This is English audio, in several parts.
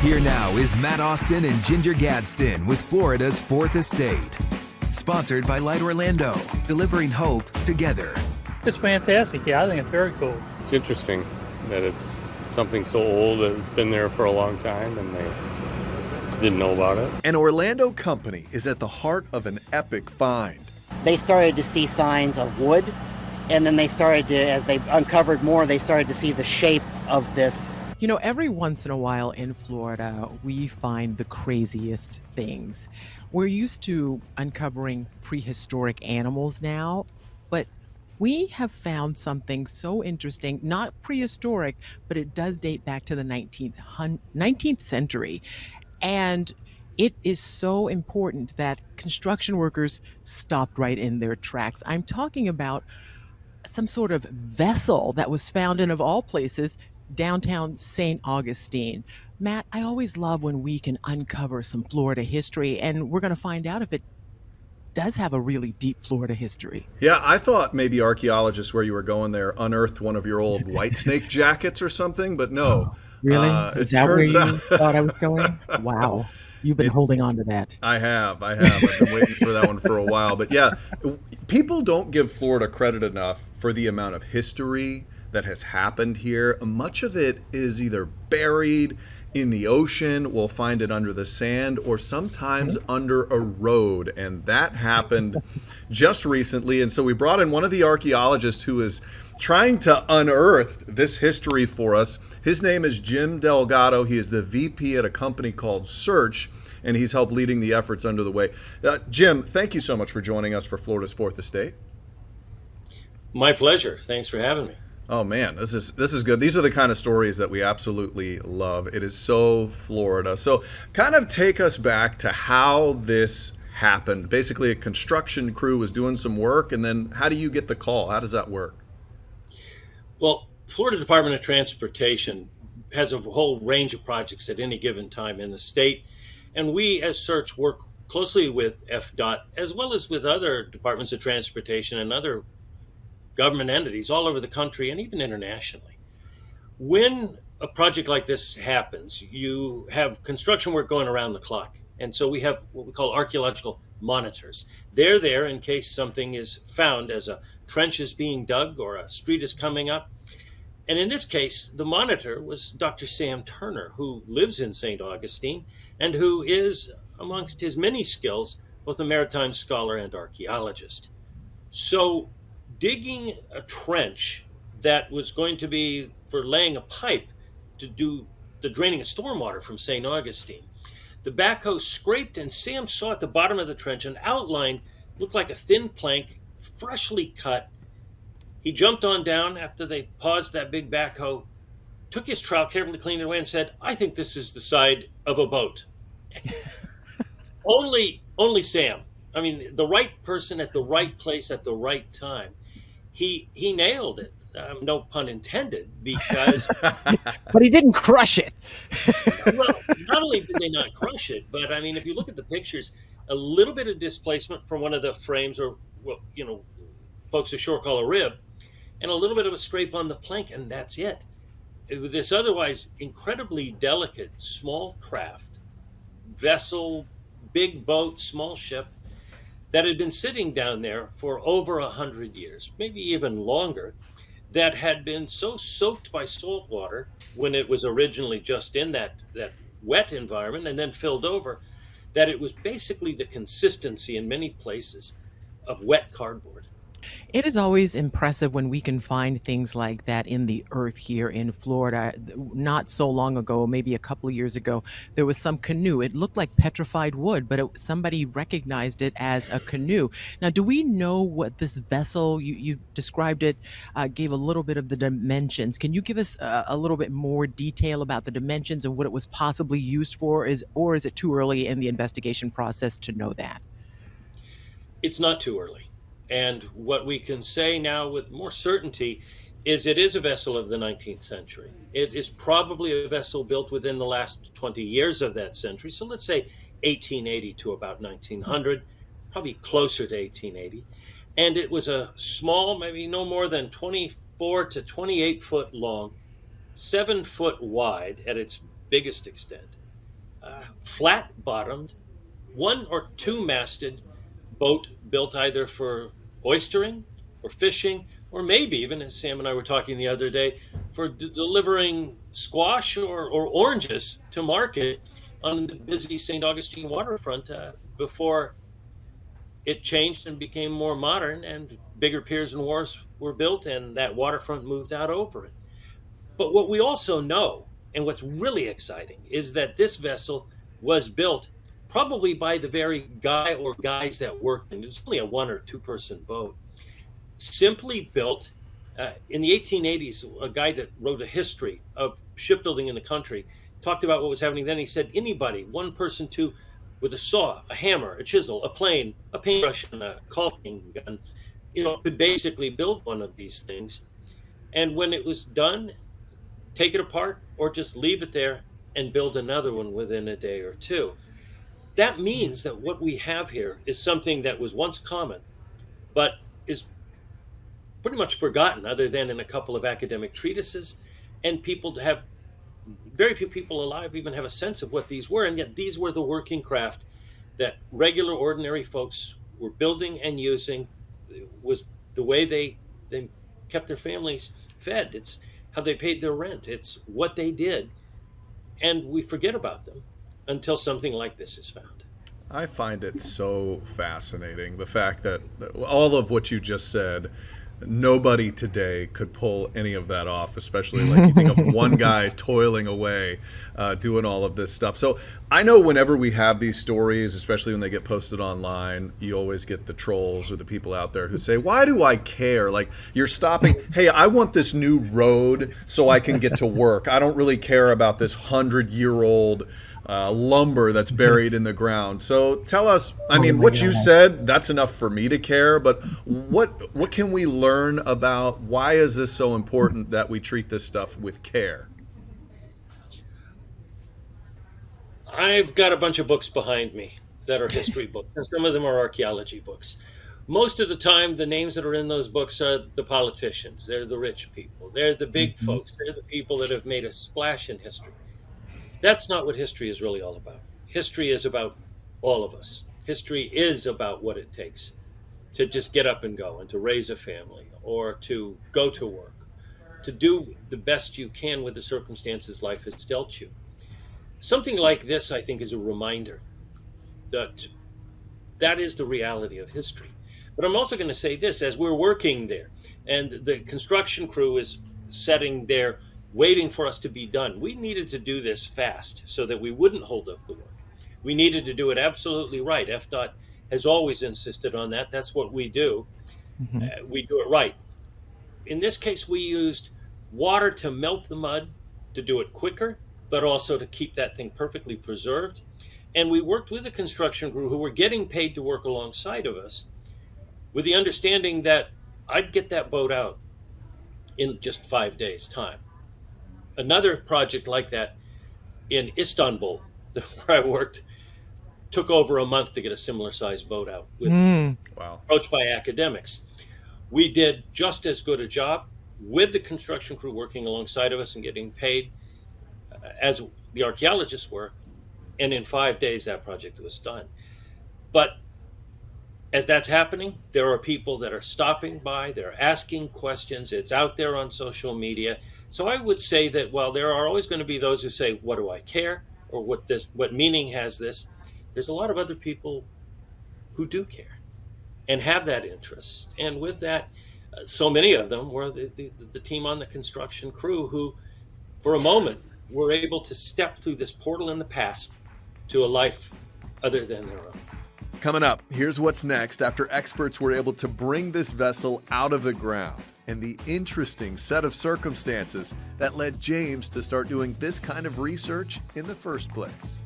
Here now is Matt Austin and Ginger Gadsden with Florida's Fourth Estate. Sponsored by Light Orlando, delivering hope together. It's fantastic. Yeah, I think it's very cool. It's interesting that it's something so old that it's been there for a long time and they didn't know about it. An Orlando company is at the heart of an epic find. They started to see signs of wood, and then they started to, as they uncovered more, they started to see the shape of this. You know, every once in a while in Florida, we find the craziest things. We're used to uncovering prehistoric animals now, but we have found something so interesting, not prehistoric, but it does date back to the 19th century. And it is so important that construction workers stopped right in their tracks. I'm talking about some sort of vessel that was found in, of all places, downtown St. Augustine. Matt, I always love when we can uncover some Florida history, and we're going to find out if it does have a really deep Florida history. Yeah, I thought maybe archaeologists, where you were going there, unearthed one of your old white snake jackets or something, but no. Really? Is that where you thought I was going? Wow. You've been holding on to that. I have. I've been waiting for that one for a while. But yeah, people don't give Florida credit enough for the amount of history that has happened here. Much of it is either buried in the ocean, we'll find it under the sand, or sometimes under a road. And that happened just recently. And so we brought in one of the archaeologists who is trying to unearth this history for us. His name is Jim Delgado. He is the VP at a company called Search, and he's helped leading the efforts under the way. Jim, thank you so much for joining us for Florida's Fourth Estate. My pleasure. Thanks for having me. Oh man, this is good. These are the kind of stories that we absolutely love. It is so Florida. So kind of take us back to how this happened. Basically, a construction crew was doing some work, and then how do you get the call? How does that work? Well, Florida Department of Transportation has a whole range of projects at any given time in the state, and we as Search work closely with FDOT as well as with other departments of transportation and other government entities all over the country and even internationally. When a project like this happens, you have construction work going around the clock. And so we have what we call archaeological monitors. They're there in case something is found as a trench is being dug or a street is coming up. And in this case, the monitor was Dr. Sam Turner, who lives in St. Augustine and who is, amongst his many skills, both a maritime scholar and archaeologist. So digging a trench that was going to be for laying a pipe to do the draining of stormwater from St. Augustine. The backhoe scraped, and Sam saw at the bottom of the trench an outline, looked like a thin plank, freshly cut. He jumped on down after they paused that big backhoe, took his trowel, carefully cleaned it away, and said, "I think this is the side of a boat." Only Sam. I mean, the right person at the right place at the right time. He nailed it. No pun intended, because... But he didn't crush it. Well, not only did they not crush it, but I mean, if you look at the pictures, a little bit of displacement from one of the frames, or what, you know, folks ashore call a rib, and a little bit of a scrape on the plank, and that's it. With this otherwise incredibly delicate, small craft, vessel, big boat, small ship, that had been sitting down there for over 100 years, maybe even longer, that had been so soaked by salt water when it was originally just in that wet environment and then filled over, that it was basically the consistency in many places of wet cardboard. It is always impressive when we can find things like that in the earth here in Florida. Not so long ago, maybe a couple of years ago, there was some canoe. It looked like petrified wood, but somebody recognized it as a canoe. Now, do we know what this vessel, you described it, gave a little bit of the dimensions. Can you give us a little bit more detail about the dimensions and what it was possibly used for? Or is it too early in the investigation process to know that? It's not too early. And what we can say now with more certainty is it is a vessel of the 19th century. It is probably a vessel built within the last 20 years of that century. So let's say 1880 to about 1900, probably closer to 1880. And it was a small, maybe no more than 24 to 28 foot long, 7 foot wide at its biggest extent, flat bottomed, one or two masted boat built either for oystering or fishing, or maybe even, as Sam and I were talking the other day, for delivering squash or oranges to market on the busy St. Augustine waterfront before it changed and became more modern and bigger piers and wharves were built and that waterfront moved out over it. But what we also know, and what's really exciting, is that this vessel was built probably by the very guy or guys that worked, and it's only a 1 or 2 person boat, simply built in the 1880s. A guy that wrote a history of shipbuilding in the country talked about what was happening then. He said anybody, 1 person, 2, with a saw, a hammer, a chisel, a plane, a paintbrush, and a caulking gun, could basically build one of these things. And when it was done, take it apart or just leave it there and build another one within a day or two. That means that what we have here is something that was once common, but is pretty much forgotten other than in a couple of academic treatises. And very few people alive even have a sense of what these were. And yet these were the working craft that regular, ordinary folks were building and using. It was the way they kept their families fed. It's how they paid their rent. It's what they did. And we forget about them until something like this is found. I find it so fascinating, the fact that all of what you just said, nobody today could pull any of that off, especially like you think of one guy toiling away doing all of this stuff. So I know whenever we have these stories, especially when they get posted online, you always get the trolls or the people out there who say, why do I care? Like, you're stopping, hey, I want this new road so I can get to work. I don't really care about this 100-year-old lumber that's buried in the ground. So tell us, I mean, what you said, that's enough for me to care, but what can we learn about why is this so important that we treat this stuff with care? I've got a bunch of books behind me that are history books, and some of them are archaeology books. Most of the time, the names that are in those books are the politicians. They're the rich people. They're the big folks. They're the people that have made a splash in history. That's not what history is really all about. History is about all of us. History is about what it takes to just get up and go and to raise a family or to go to work, to do the best you can with the circumstances life has dealt you. Something like this, I think, is a reminder that that is the reality of history. But I'm also going to say this, as we're working there and the construction crew is setting there waiting for us to be done. We needed to do this fast so that we wouldn't hold up the work. We needed to do it absolutely right. FDOT has always insisted on that. That's what we do. We do it right. In this case, we used water to melt the mud to do it quicker, but also to keep that thing perfectly preserved. And we worked with the construction crew who were getting paid to work alongside of us with the understanding that I'd get that boat out in just 5 days' time. Another project like that in Istanbul, where I worked, took over a month to get a similar sized boat out with approached by academics. We did just as good a job with the construction crew working alongside of us and getting paid as the archaeologists were. And in 5 days, that project was done. But as that's happening, there are people that are stopping by, they're asking questions, it's out there on social media. So I would say that while there are always going to be those who say, what do I care? Or what meaning has this? There's a lot of other people who do care and have that interest. And with that, so many of them were the team on the construction crew who, for a moment, were able to step through this portal in the past to a life other than their own. Coming up, here's what's next after experts were able to bring this vessel out of the ground and the interesting set of circumstances that led James to start doing this kind of research in the first place.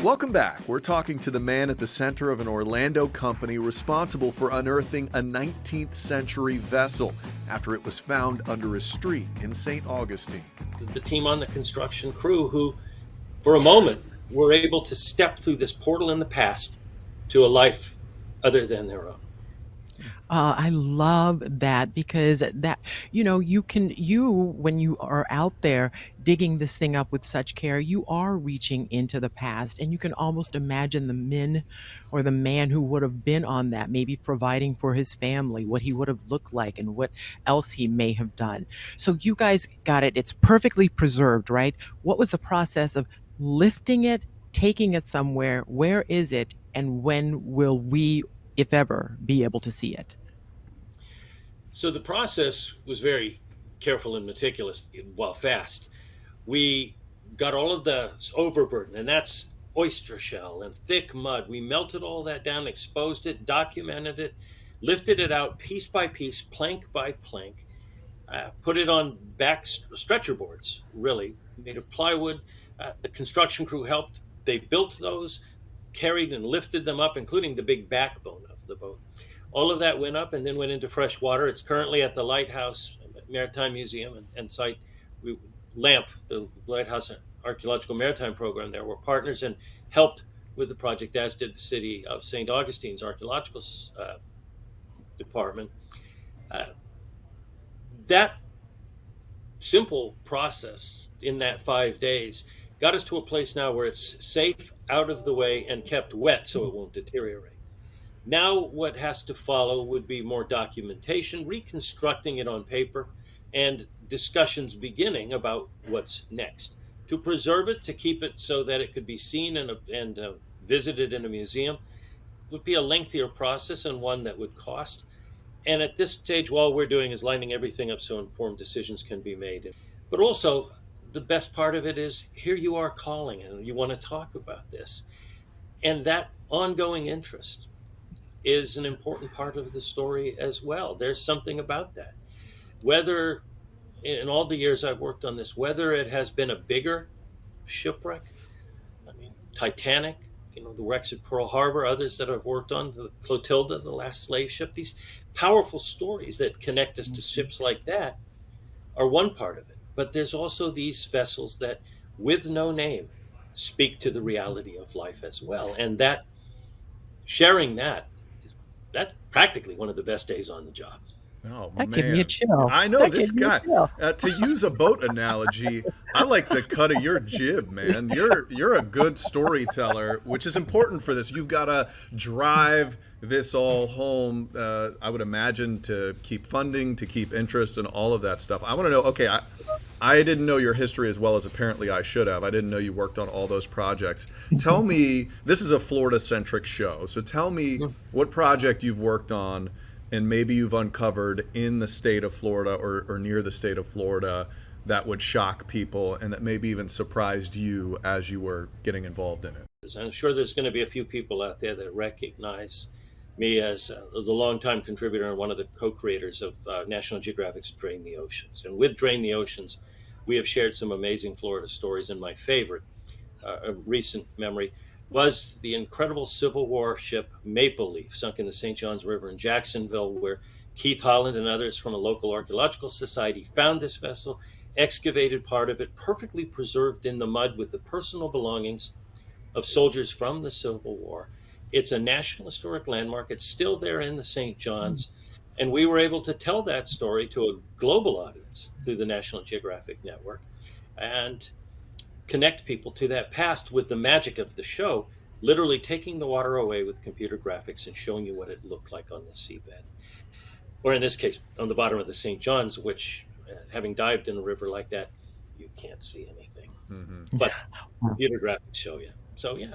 Welcome back. We're talking to the man at the center of an Orlando company responsible for unearthing a 19th century vessel after it was found under a street in St. Augustine. The team on the construction crew who, for a moment, were able to step through this portal in the past to a life other than their own. I love that because that, when you are out there digging this thing up with such care, you are reaching into the past and you can almost imagine the men or the man who would have been on that, maybe providing for his family, what he would have looked like and what else he may have done. So you guys got it. It's perfectly preserved, right? What was the process of lifting it, taking it somewhere? Where is it? And when will we, if ever, be able to see it? So the process was very careful and meticulous while fast. We got all of the overburden, and that's oyster shell and thick mud. We melted all that down, exposed it, documented it, lifted it out piece by piece, plank by plank, put it on back stretcher boards, really, made of plywood. The construction crew helped. They built those, carried and lifted them up, including the big backbone of the boat. All of that went up and then went into fresh water. It's currently at the Lighthouse Maritime Museum and site. We, LAMP, the Lighthouse Archaeological Maritime Program, there were partners and helped with the project, as did the city of St. Augustine's archaeological department. Uh, that simple process in that 5 days got us to a place now where it's safe, out of the way, and kept wet so it won't deteriorate. Now, what has to follow would be more documentation, reconstructing it on paper, and discussions beginning about what's next. To preserve it, to keep it so that it could be seen and visited in a museum, would be a lengthier process and one that would cost. And at this stage, all we're doing is lining everything up so informed decisions can be made. But also, the best part of it is here you are calling and you want to talk about this. And that ongoing interest is an important part of the story as well. There's something about that. Whether in all the years I've worked on this, whether it has been a bigger shipwreck, I mean, Titanic, the wrecks at Pearl Harbor, others that I've worked on, the Clotilda, the last slave ship, these powerful stories that connect us to ships like that are one part of it. But there's also these vessels that, with no name, speak to the reality of life as well. And that sharing that's practically one of the best days on the job. Oh That gave me a man, chill. I know That this gave me a guy. chill. To use a boat analogy, I like the cut of your jib, man. You're a good storyteller, which is important for this. You've got to drive this all home. I would imagine to keep funding, to keep interest, and all of that stuff. I want to know. Okay, I didn't know your history as well as apparently I should have. I didn't know you worked on all those projects. Tell me, this is a Florida-centric show, so tell me what project you've worked on and maybe you've uncovered in the state of Florida or near the state of Florida that would shock people and that maybe even surprised you as you were getting involved in it. I'm sure there's going to be a few people out there that recognize me as the longtime contributor and one of the co-creators of National Geographic's Drain the Oceans. And with Drain the Oceans, we have shared some amazing Florida stories. And my favorite, a recent memory, was the incredible Civil War ship Maple Leaf, sunk in the St. Johns River in Jacksonville, where Keith Holland and others from a local archaeological society found this vessel, excavated part of it, perfectly preserved in the mud with the personal belongings of soldiers from the Civil War. It's a National Historic Landmark. It's still there in the St. Johns. And we were able to tell that story to a global audience through the National Geographic Network and connect people to that past with the magic of the show, literally taking the water away with computer graphics and showing you what it looked like on the seabed. Or in this case, on the bottom of the St. Johns, which, having dived in a river like that, you can't see anything. But computer graphics show you. So, yeah.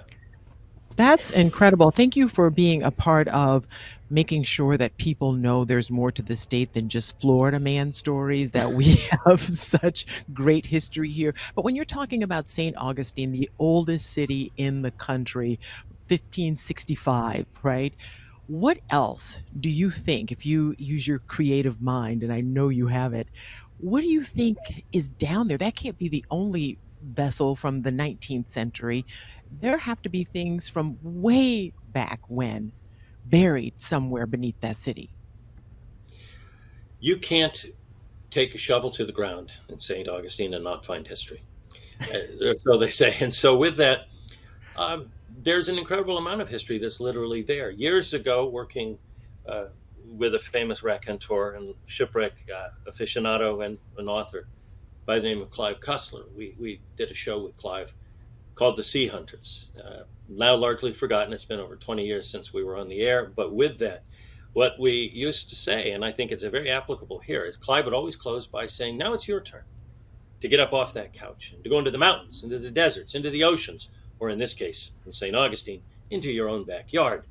That's incredible. Thank you for being a part of making sure that people know there's more to the state than just Florida man stories, that we have such great history here. But when you're talking about St. Augustine, the oldest city in the country, 1565, right? What else do you think, if you use your creative mind, and I know you have it, what do you think is down there? That can't be the only vessel from the 19th century. There have to be things from way back when buried somewhere beneath that city. You can't take a shovel to the ground in St. Augustine and not find history. So they say. And so with that, there's an incredible amount of history that's literally there. Years ago, working with a famous raconteur and shipwreck aficionado and an author by the name of Clive Cussler. We did a show with Clive called The Sea Hunters. Now largely forgotten. It's been over 20 years since we were on the air. But with that, what we used to say, and I think it's very applicable here, is Clive would always close by saying, now it's your turn to get up off that couch and to go into the mountains, into the deserts, into the oceans, or in this case, in St. Augustine, into your own backyard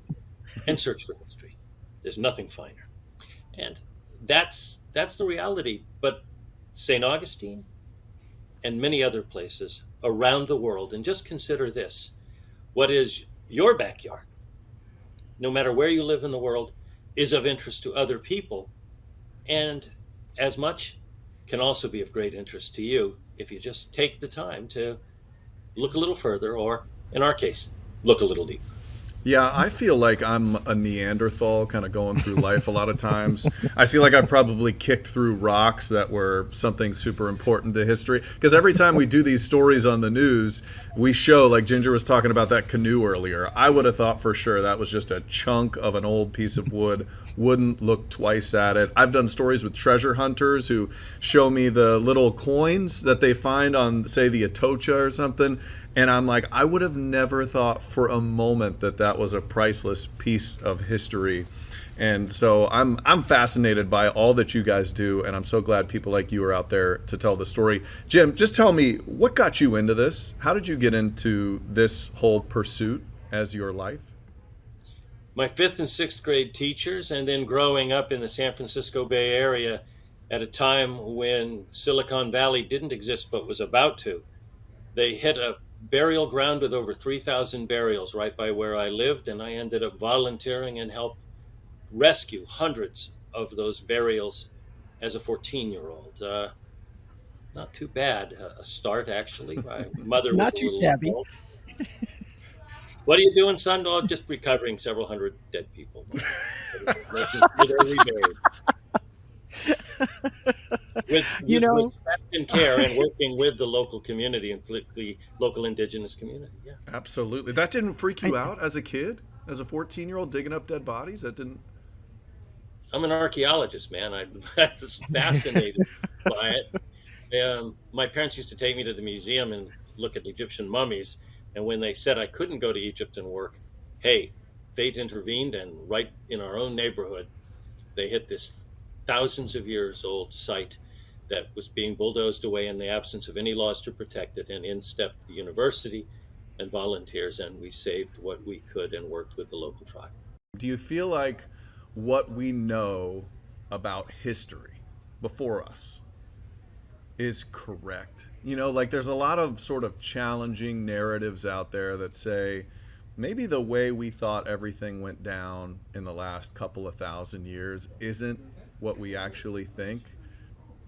and search for history. There's nothing finer. And that's the reality. But St. Augustine and many other places around the world, and just consider this, what is your backyard, no matter where you live in the world, is of interest to other people, and as much can also be of great interest to you if you just take the time to look a little further, or in our case, look a little deeper. Yeah, I feel like I'm a Neanderthal kind of going through life a lot of times. I feel like I probably kicked through rocks that were something super important to history. Because every time we do these stories on the news, we show, like Ginger was talking about that canoe earlier. I would have thought for sure that was just a chunk of an old piece of wood. Wouldn't look twice at it. I've done stories with treasure hunters who show me the little coins that they find on, say, the Atocha or something. And I'm like, I would have never thought for a moment that that was a priceless piece of history. And so I'm fascinated by all that you guys do, and I'm so glad people like you are out there to tell the story. Jim, just tell me, what got you into this? How did you get into this whole pursuit as your life? My fifth and sixth grade teachers, and then growing up in the San Francisco Bay Area at a time when Silicon Valley didn't exist but was about to. They hit a burial ground with over 3,000 burials right by where I lived, and I ended up volunteering and helped rescue hundreds of those burials as a 14-year-old. Not too bad a start, actually. My mother was Not too shabby. old. What are you doing, son? Oh, just recovering several hundred dead people. Literally buried. With respect and care, and working with the local community and the local indigenous community. Yeah, absolutely. That didn't freak you out as a kid, as a 14-year-old digging up dead bodies? That didn't. I'm an archaeologist, man. I was fascinated by it. My parents used to take me to the museum and look at Egyptian mummies. And when they said I couldn't go to Egypt and work, hey, fate intervened, and right in our own neighborhood, they hit this thousands of years old site that was being bulldozed away in the absence of any laws to protect it. And in stepped the university and volunteers, and we saved what we could and worked with the local tribe. Do you feel like what we know about history before us is correct? You know, like there's a lot of sort of challenging narratives out there that say maybe the way we thought everything went down in the last couple of thousand years isn't what we actually think.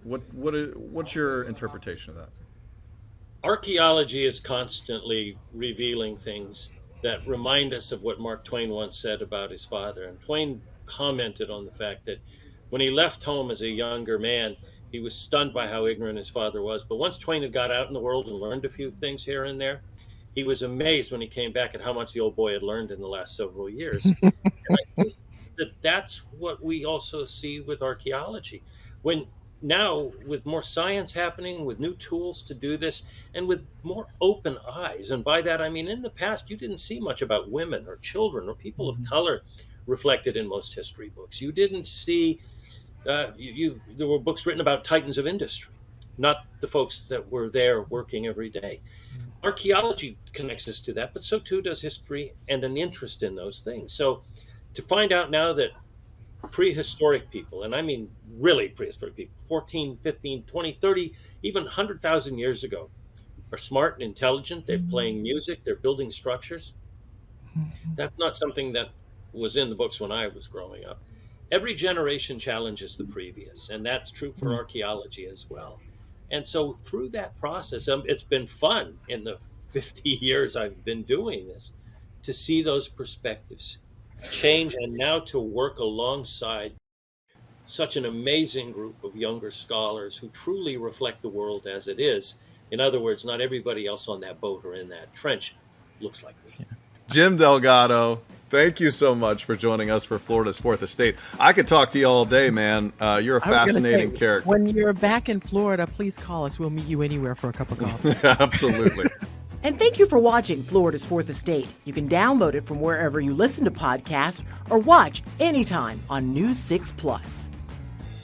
What's your interpretation of that? Archaeology is constantly revealing things that remind us of what Mark Twain once said about his father. And Twain commented on the fact that when he left home as a younger man, he was stunned by how ignorant his father was. But once Twain had got out in the world and learned a few things here and there, he was amazed when he came back at how much the old boy had learned in the last several years. And I think that that's what we also see with archaeology. When now, with more science happening, with new tools to do this, and with more open eyes, and by that I mean in the past you didn't see much about women or children or people of color reflected in most history books. You didn't see there were books written about titans of industry, not the folks that were there working every day. Archaeology connects us to that, but so too does history and an interest in those things. So to find out now that prehistoric people, and I mean really prehistoric people, 14, 15, 20, 30, even 100,000 years ago, are smart and intelligent, they're playing music, they're building structures. That's not something that was in the books when I was growing up. Every generation challenges the previous, and that's true for archaeology as well. And so through that process, it's been fun in the 50 years I've been doing this to see those perspectives change, and now to work alongside such an amazing group of younger scholars who truly reflect the world as it is. In other words, not everybody else on that boat or in that trench looks like me. Jim Delgado, Thank you so much for joining us for Florida's Fourth Estate. I could talk to you all day, man. You're a fascinating character. When you're back in Florida, please call us. We'll meet you anywhere for a cup of coffee. Absolutely. And thank you for watching Florida's Fourth Estate. You can download it from wherever you listen to podcasts or watch anytime on News 6 Plus.